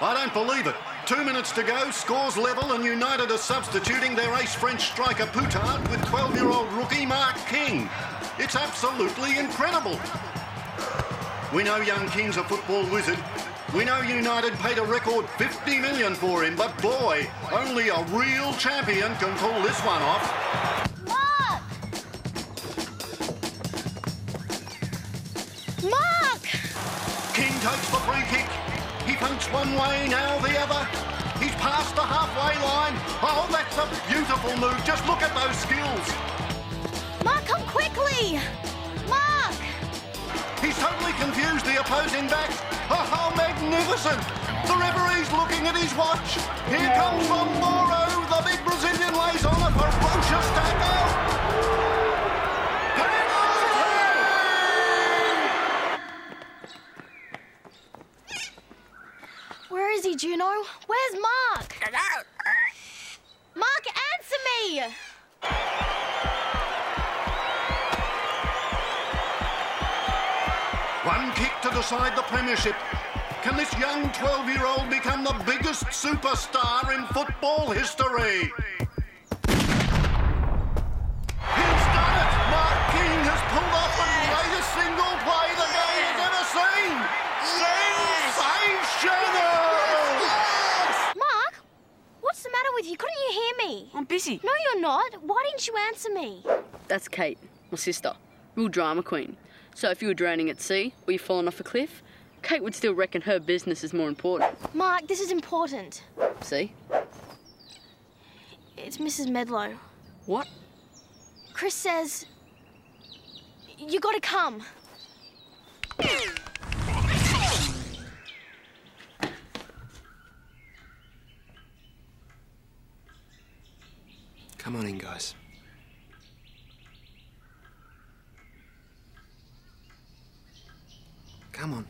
I don't believe it. 2 minutes to go, scores level, and United are substituting their ace French striker Poutard with 12-year-old rookie Mark King. It's absolutely incredible. We know young King's a football wizard. We know United paid a record $50 million for him, but boy, only a real champion can pull this one off. Mark! Mark! King takes the free kick. He punts one way, now the other. He's past the halfway line. Oh, that's a beautiful move. Just look at those skills. Mark, come quickly! Mark! He's totally confused the opposing backs. Oh, magnificent! The referee's looking at his watch. Here comes Moro. The big Brazilian lays on a ferocious tackle. Where is he, Juno? Where's Mark? Mark, answer me! One kick to decide the premiership. Can this young 12-year-old become the biggest superstar in football history? He's done it! Mark King has pulled off the greatest single play the game has ever seen! Sensational! Mark, what's the matter with you? Couldn't you hear me? I'm busy. No, you're not. Why didn't you answer me? That's Kate, my sister. Real drama queen. So if you were drowning at sea or you're falling off a cliff, Kate would still reckon her business is more important. Mark, this is important. See? It's Mrs. Medlow. What? Chris says... you gotta come. Come on in, guys. Come on.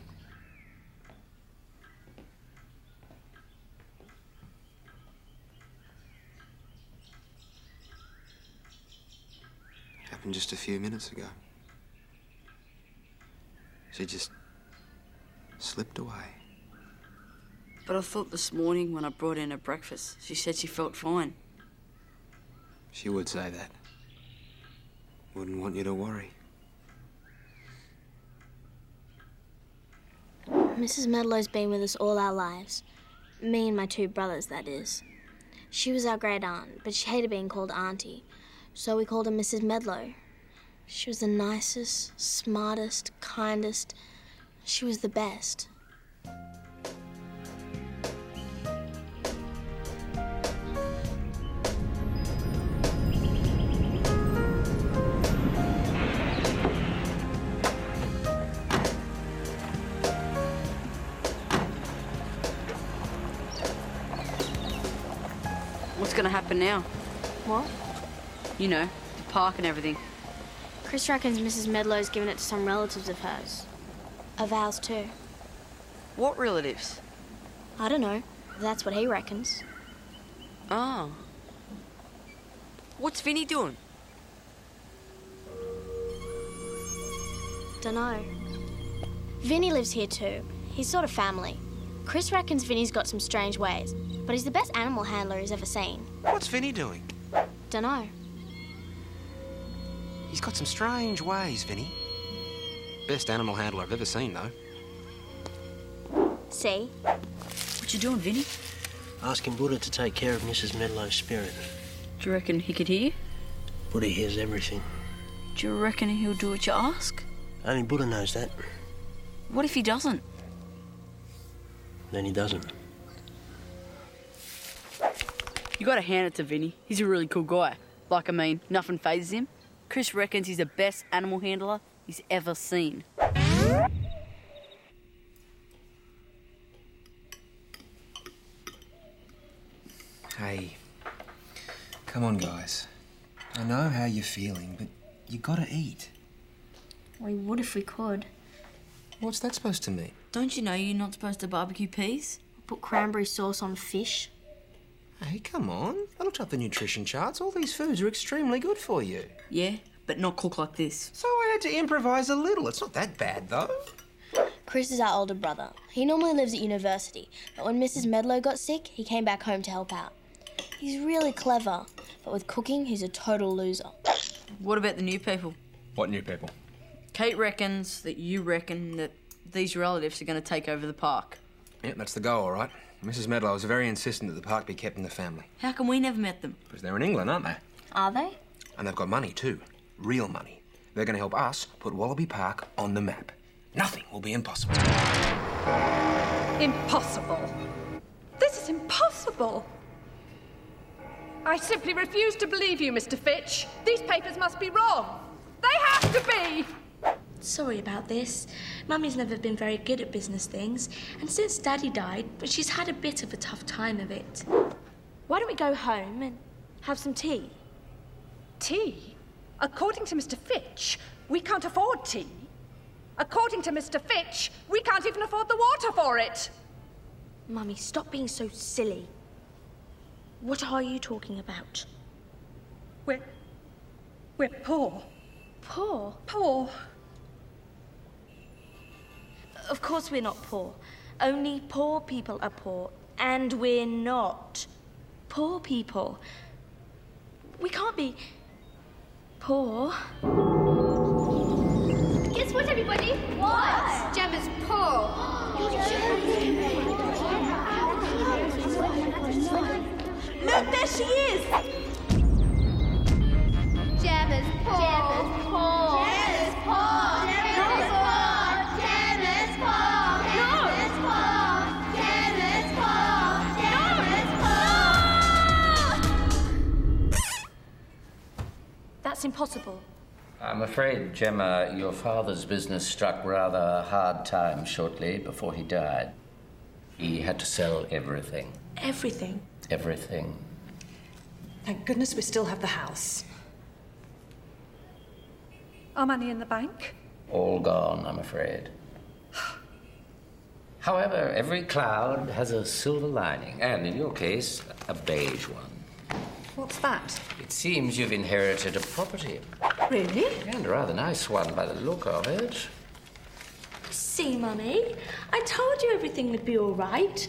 Happened just a few minutes ago. She just slipped away. But I thought this morning when I brought in her breakfast, she said she felt fine. She would say that. Wouldn't want you to worry. Mrs. Medlow's been with us all our lives. Me and my two brothers, that is. She was our great aunt, but she hated being called auntie, so we called her Mrs. Medlow. She was the nicest, smartest, kindest. She was the best. What's gonna happen now? What? You know, the park and everything. Chris reckons Mrs. Medlow's given it to some relatives of hers. Of ours, too. What relatives? I don't know. That's what he reckons. Oh. What's Vinny doing? Dunno. Vinny lives here too. He's sort of family. Chris reckons Vinny's got some strange ways, but he's the best animal handler he's ever seen. What's Vinny doing? Dunno. He's got some strange ways, Vinny. Best animal handler I've ever seen, though. See? What you doing, Vinny? Asking Buddha to take care of Mrs. Medlow's spirit. Do you reckon he could hear you? Buddha hears everything. Do you reckon he'll do what you ask? Only Buddha knows that. What if he doesn't? Then he doesn't. You gotta hand it to Vinny. He's a really cool guy. Like, I mean, nothing phases him. Chris reckons he's the best animal handler he's ever seen. Hey, come on, guys. I know how you're feeling, but you gotta eat. We would if we could. What's that supposed to mean? Don't you know you're not supposed to barbecue peas? Put cranberry sauce on fish. Hey, come on. I looked up the nutrition charts. All these foods are extremely good for you. Yeah, but not cooked like this. So I had to improvise a little. It's not that bad, though. Chris is our older brother. He normally lives at university, but when Mrs. Medlow got sick, he came back home to help out. He's really clever, but with cooking, he's a total loser. What about the new people? What new people? Kate reckons that you reckon that these relatives are going to take over the park. Yeah, that's the goal, all right. Mrs. Medlow is very insistent that the park be kept in the family. How come we never met them? Because they're in England, aren't they? Are they? And they've got money, too. Real money. They're going to help us put Wallaby Park on the map. Nothing will be impossible. Impossible. This is impossible. I simply refuse to believe you, Mr. Fitch. These papers must be wrong. They have to be! Sorry about this. Mummy's never been very good at business things, and since Daddy died, but she's had a bit of a tough time of it. Why don't we go home and have some tea? Tea? According to Mr. Fitch, we can't afford tea. According to Mr. Fitch, we can't even afford the water for it. Mummy, stop being so silly. What are you talking about? We're poor. Poor? Poor. Of course we're not poor. Only poor people are poor, and we're not poor people. We can't be poor. Guess what, everybody? What? Gemma's poor. Look, there she is! Gemma's poor. Gemma's poor. Gemma's poor. Gemma's poor. Gemma's poor. Gemma's poor. Gemma's poor. Gemma's poor. That's impossible. I'm afraid, Gemma, your father's business struck rather a hard time shortly before he died. He had to sell everything. Everything. Everything. Thank goodness we still have the house. Our money in the bank? All gone, I'm afraid. However, every cloud has a silver lining, and in your case, a beige one. What's that? It seems you've inherited a property. Really? And a rather nice one by the look of it. See, Mummy? I told you everything would be all right.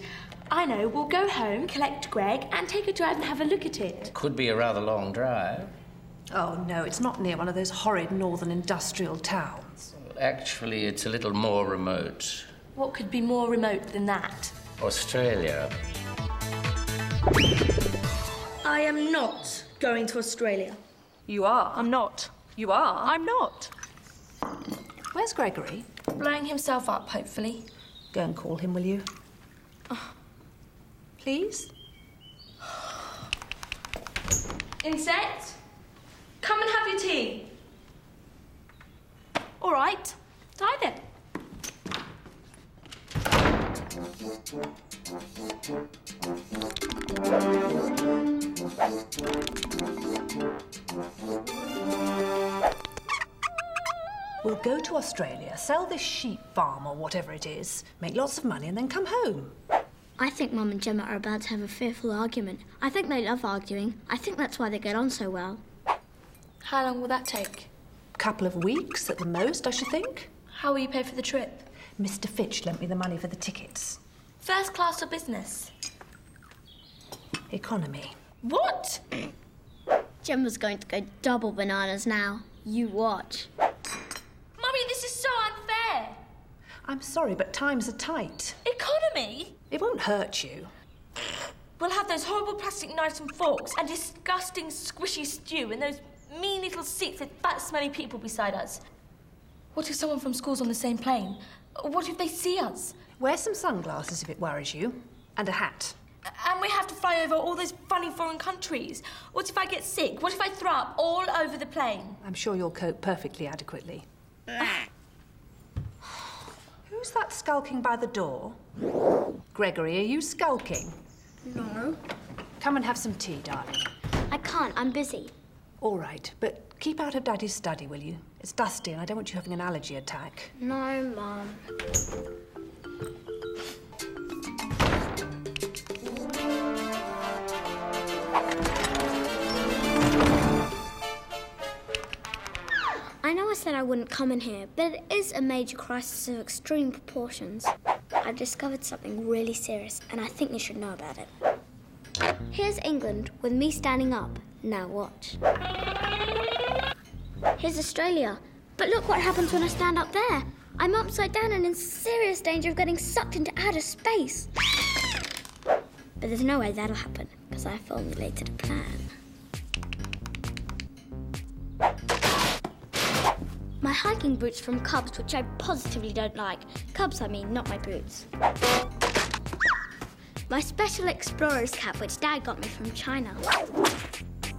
I know, we'll go home, collect Greg, and take a drive and have a look at it. Could be a rather long drive. Oh, no, it's not near one of those horrid northern industrial towns. Actually, it's a little more remote. What could be more remote than that? Australia. I am not going to Australia. You are? I'm not. You are? I'm not. Where's Gregory? Blowing himself up, hopefully. Go and call him, will you? Please? Insect, come and have your tea. All right, die then. We'll go to Australia, sell this sheep farm or whatever it is, make lots of money and then come home. I think Mum and Gemma are about to have a fearful argument. I think they love arguing. I think that's why they get on so well. How long will that take? A couple of weeks at the most, I should think. How will you pay for the trip? Mr. Fitch lent me the money for the tickets. First class or business? Economy. What? Gemma's going to go double bananas now. You watch. Mummy, this is so unfair. I'm sorry, but times are tight. Economy? It won't hurt you. We'll have those horrible plastic knives and forks and disgusting squishy stew and those mean little seats with fat, smelly people beside us. What if someone from school's on the same plane? What if they see us? Wear some sunglasses if it worries you. And a hat. And we have to fly over all those funny foreign countries. What if I get sick? What if I throw up all over the plane? I'm sure you'll cope perfectly adequately. Who's that skulking by the door? Gregory, are you skulking? No. Come and have some tea, darling. I can't. I'm busy. All right, but keep out of Daddy's study, will you? It's dusty and I don't want you having an allergy attack. No, Mum. I know I said I I wouldn't come in here, but it is a major crisis of extreme proportions. I've discovered something really serious, and I think you should know about it. Here's England with me standing up. Now watch. Here's Australia. But look what happens when I stand up there. I'm upside down and in serious danger of getting sucked into outer space. But there's no way that'll happen, because I formulated a plan. My hiking boots from Cubs, which I positively don't like. Cubs, I mean, not my boots. My special explorer's cap, which Dad got me from China.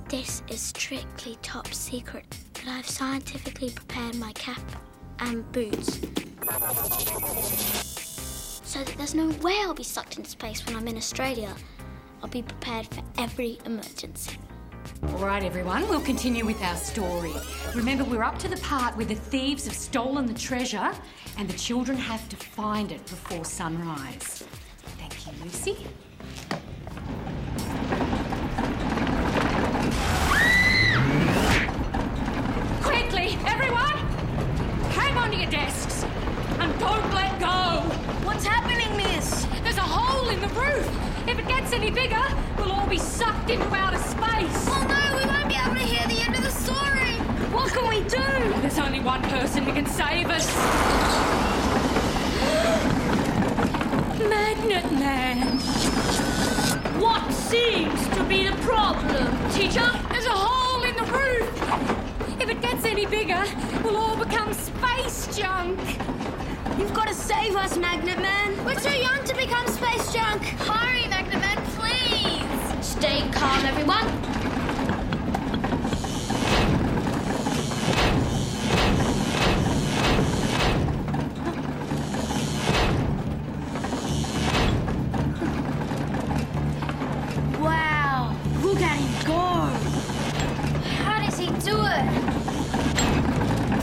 This is strictly top secret, but I've scientifically prepared my cap and boots so that there's no way I'll be sucked into space when I'm in Australia. I'll be prepared for every emergency. All right, everyone, we'll continue with our story. Remember, we're up to the part where the thieves have stolen the treasure and the children have to find it before sunrise. Thank you, Lucy. Quickly, everyone! Hang on to your desks and don't let go. What's happening, miss? There's a hole in the roof. If it gets any bigger, we'll all be sucked into outer space. Oh no, we won't be able to hear the end of the story. What can we do? There's only one person who can save us. Magnet Man. What seems to be the problem, teacher? There's a hole in the roof. If it gets any bigger, we'll all become space junk. You've got to save us, Magnet Man. We're too young to become space junk. Hurry, Magnet Man, please. Stay calm, everyone. Wow, look at him go. How does he do it?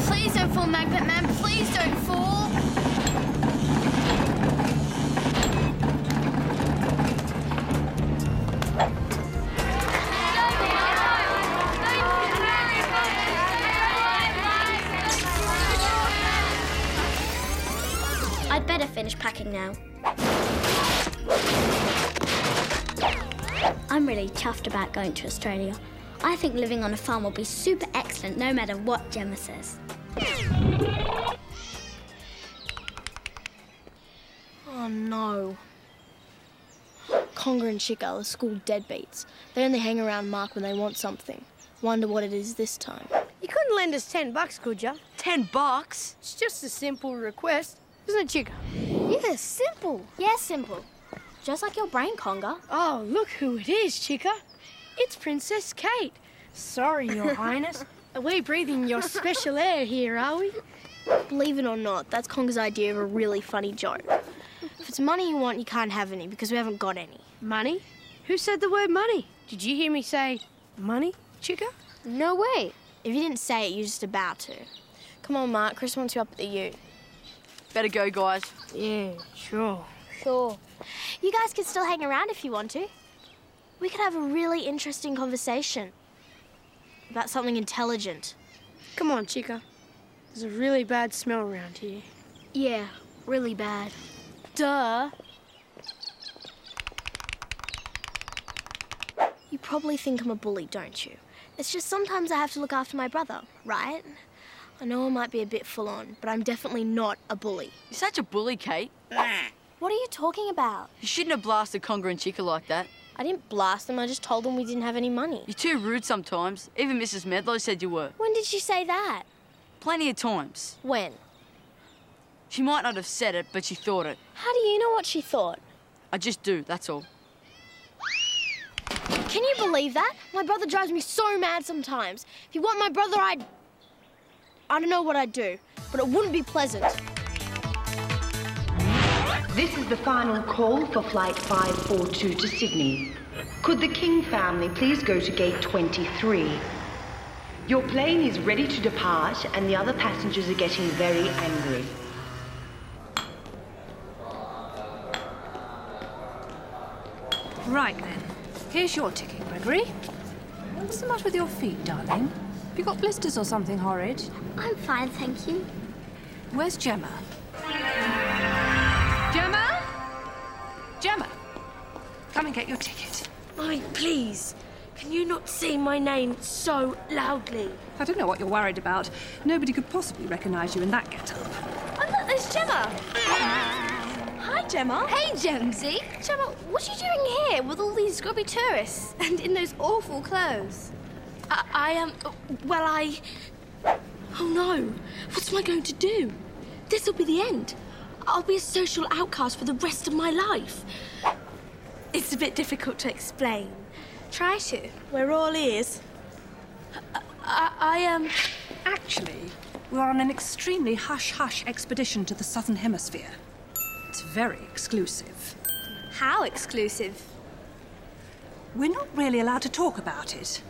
Please don't fall, Magnet Man. Please don't fall. I'd better finish packing now. I'm really chuffed about going to Australia. I think living on a farm will be super excellent no matter what Gemma says. Oh no. Conga and Chica are school deadbeats. They only hang around Mark when they want something. Wonder what it is this time. You couldn't lend us $10, could ya? $10? It's just a simple request, isn't it, Chica? Yeah, simple. Yeah, simple. Just like your brain, Conga. Oh, look who it is, Chica. It's Princess Kate. Sorry, Your Highness. Are we breathing your special air here, are we? Believe it or not, that's Conga's idea of a really funny joke. If it's money you want, you can't have any because we haven't got any. Money? Who said the word money? Did you hear me say money, Chica? No way. If you didn't say it, you're just about to. Come on, Mark. Chris wants you up at the U. Better go, guys. Yeah, sure. Sure. You guys can still hang around if you want to. We could have a really interesting conversation about something intelligent. Come on, Chica. There's a really bad smell around here. Yeah, really bad. Duh. You probably think I'm a bully, don't you? It's just sometimes I have to look after my brother, right? I know I might be a bit full on, but I'm definitely not a bully. You're such a bully, Kate. What are you talking about? You shouldn't have blasted Conga and Chica like that. I didn't blast them, I just told them we didn't have any money. You're too rude sometimes. Even Mrs. Medlow said you were. When did she say that? Plenty of times. When? She might not have said it, but she thought it. How do you know what she thought? I just do, that's all. Can you believe that? My brother drives me so mad sometimes. If you want my brother, I don't know what I'd do, but it wouldn't be pleasant. This is the final call for Flight 542 to Sydney. Could the King family please go to gate 23? Your plane is ready to depart and the other passengers are getting very angry. Right then. Here's your ticket, Gregory. What's the matter with your feet, darling? You got blisters or something horrid? I'm fine, thank you. Where's Gemma? Gemma? Gemma, come and get your ticket. Mine, please. Can you not say my name so loudly? I don't know what you're worried about. Nobody could possibly recognise you in that get-up. Oh, look, there's Gemma. Hi, Gemma. Hey, Gemsy. Gemma, what are you doing here with all these grubby tourists and in those awful clothes? Oh no, what am I going to do? This'll be the end. I'll be a social outcast for the rest of my life. It's a bit difficult to explain. Try to. We're all ears. Actually, we're on an extremely hush-hush expedition to the Southern Hemisphere. It's very exclusive. How exclusive? We're not really allowed to talk about it.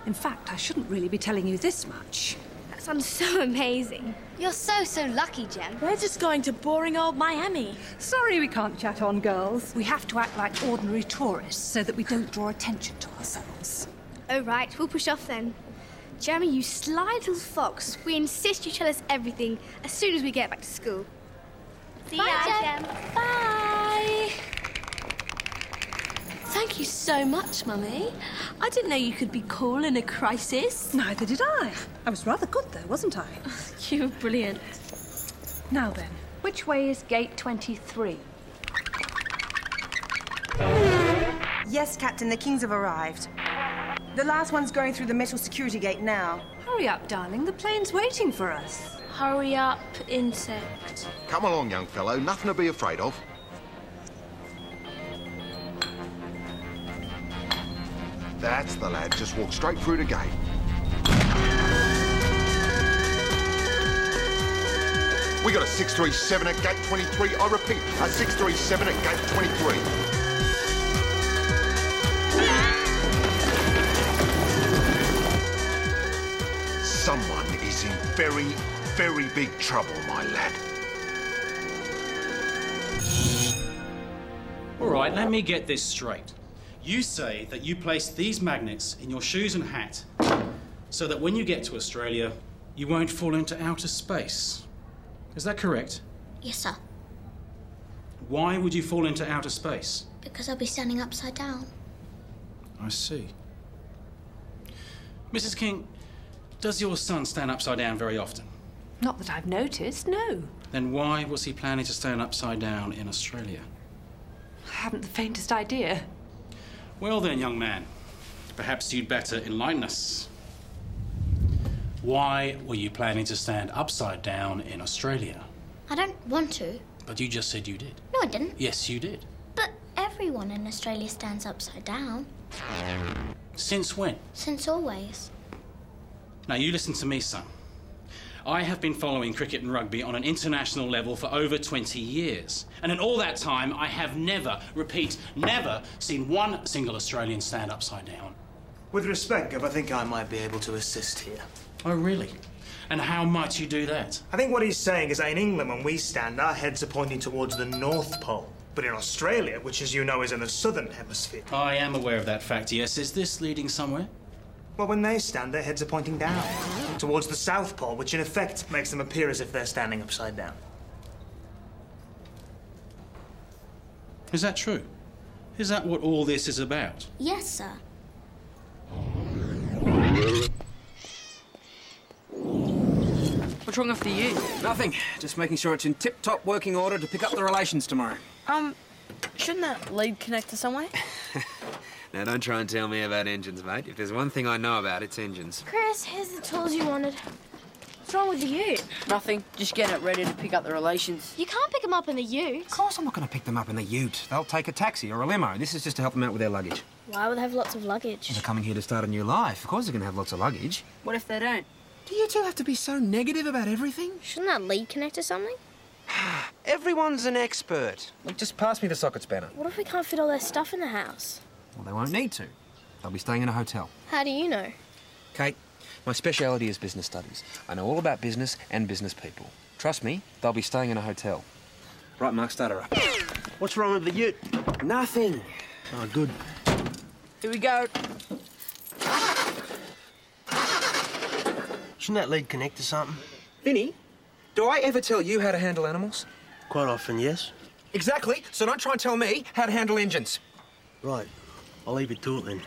In fact, I shouldn't really be telling you this much. That sounds so amazing. You're so lucky, Gem. We're just going to boring old Miami. Sorry we can't chat on, girls. We have to act like ordinary tourists so that we don't draw attention to ourselves. Oh, right. We'll push off then. Jeremy, you sly little fox. We insist you tell us everything as soon as we get back to school. See Bye, ya, Gem. Bye. Thank you so much, Mummy. I didn't know you could be cool in a crisis. Neither did I. I was rather good, though, wasn't I? You were brilliant. Now then, which way is gate 23? Yes, Captain, the Kings have arrived. The last one's going through the metal security gate now. Hurry up, darling. The plane's waiting for us. Hurry up, insect. Come along, young fellow. Nothing to be afraid of. That's the lad. Just walk straight through the gate. We got a 637 at gate 23. I repeat, a 637 at gate 23. Someone is in very, very big trouble, my lad. All right, let me get this straight. You say that you placed these magnets in your shoes and hat so that when you get to Australia, you won't fall into outer space. Is that correct? Yes, sir. Why would you fall into outer space? Because I'll be standing upside down. I see. Mrs. King, does your son stand upside down very often? Not that I've noticed, no. Then why was he planning to stand upside down in Australia? I haven't the faintest idea. Well then, young man, perhaps you'd better enlighten us. Why were you planning to stand upside down in Australia? I don't want to. But you just said you did. No, I didn't. Yes, you did. But everyone in Australia stands upside down. Since when? Since always. Now, you listen to me, son. I have been following cricket and rugby on an international level for over 20 years. And in all that time, I have never, repeat, never seen one single Australian stand upside down. With respect, Gov, I think I might be able to assist here. Oh, really? And how might you do that? I think what he's saying is that in England, when we stand, our heads are pointing towards the North Pole. But in Australia, which as you know is in the Southern Hemisphere... I am aware of that fact, yes. Is this leading somewhere? Well, when they stand, their heads are pointing down, towards the South Pole, which in effect makes them appear as if they're standing upside down. Is that true? Is that what all this is about? Yes, sir. What's wrong after you? Nothing. Just making sure it's in tip-top working order to pick up the relations tomorrow. Shouldn't that lead connect to somewhere? Now, don't try and tell me about engines, mate. If there's one thing I know about, it's engines. Chris, here's the tools you wanted. What's wrong with the ute? Nothing. Just getting it ready to pick up the relations. You can't pick them up in the ute. Of course I'm not going to pick them up in the ute. They'll take a taxi or a limo. This is just to help them out with their luggage. Why would they have lots of luggage? They're coming here to start a new life. Of course they're going to have lots of luggage. What if they don't? Do you two have to be so negative about everything? Shouldn't that lead connect to something? Everyone's an expert. Look, just pass me the socket spanner. What if we can't fit all their stuff in the house? Well, they won't need to. They'll be staying in a hotel. How do you know? Kate, my speciality is business studies. I know all about business and business people. Trust me, they'll be staying in a hotel. Right, Mark, start her up. What's wrong with the ute? Nothing. Oh, good. Here we go. Shouldn't that lead connect to something? Vinny, do I ever tell you how to handle animals? Quite often, yes. Exactly, so don't try and tell me how to handle engines. Right. I'll leave it to it then.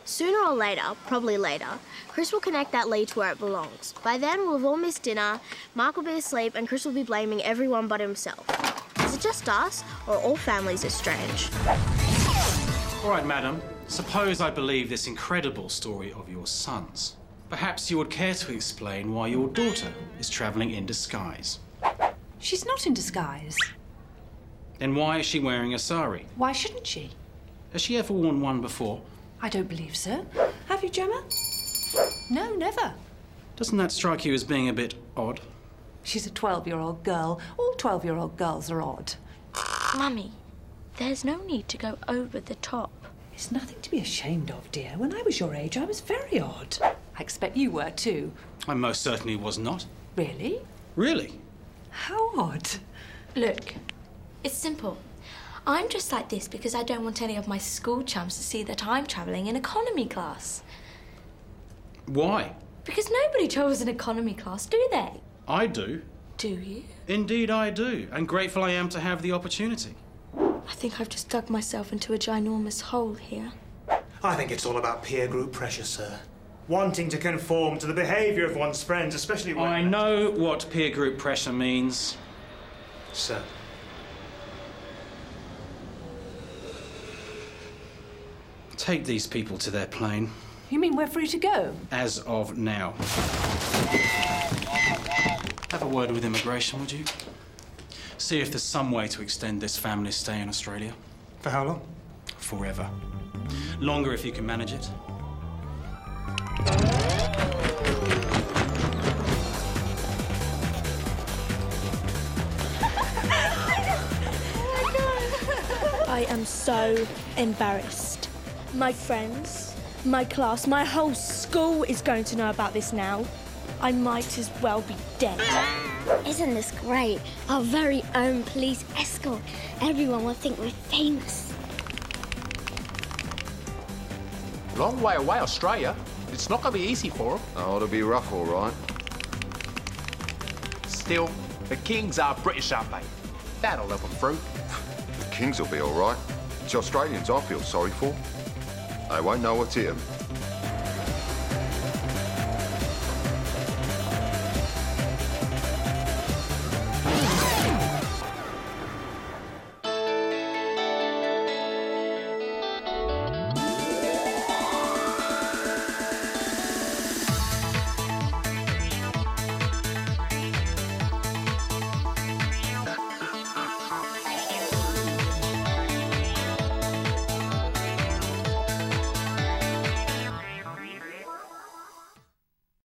Sooner or later, probably later, Chris will connect that lead to where it belongs. By then, we'll have all missed dinner, Mark will be asleep, and Chris will be blaming everyone but himself. Is it just us, or all families are strange? All right, madam. Suppose I believe this incredible story of your sons. Perhaps you would care to explain why your daughter is travelling in disguise. She's not in disguise. Then why is she wearing a sari? Why shouldn't she? Has she ever worn one before? I don't believe so. Have you, Gemma? No, never. Doesn't that strike you as being a bit odd? She's a 12-year-old girl. All 12-year-old girls are odd. Mummy, there's no need to go over the top. It's nothing to be ashamed of, dear. When I was your age, I was very odd. I expect you were too. I most certainly was not. Really? Really? How odd. Look, it's simple. I'm dressed like this because I don't want any of my school chums to see that I'm travelling in economy class. Why? Because nobody travels in economy class, do they? I do. Do you? Indeed I do, and grateful I am to have the opportunity. I think I've just dug myself into a ginormous hole here. I think it's all about peer group pressure, sir. Wanting to conform to the behaviour of one's friends, especially when... I know what peer group pressure means. Sir. Take these people to their plane. You mean we're free to go? As of now. Have a word with immigration, would you? See if there's some way to extend this family's stay in Australia. For how long? Forever. Longer if you can manage it. I am so embarrassed. My friends, my class, my whole school is going to know about this now. I might as well be dead. Isn't this great? Our very own police escort. Everyone will think we're famous. Long way away, Australia. It's not going to be easy for them. Oh, it'll be rough, all right. Still, the Kings are British, aren't they? That'll help them through. The Kings will be all right. It's the Australians I feel sorry for. They won't know what's hit them.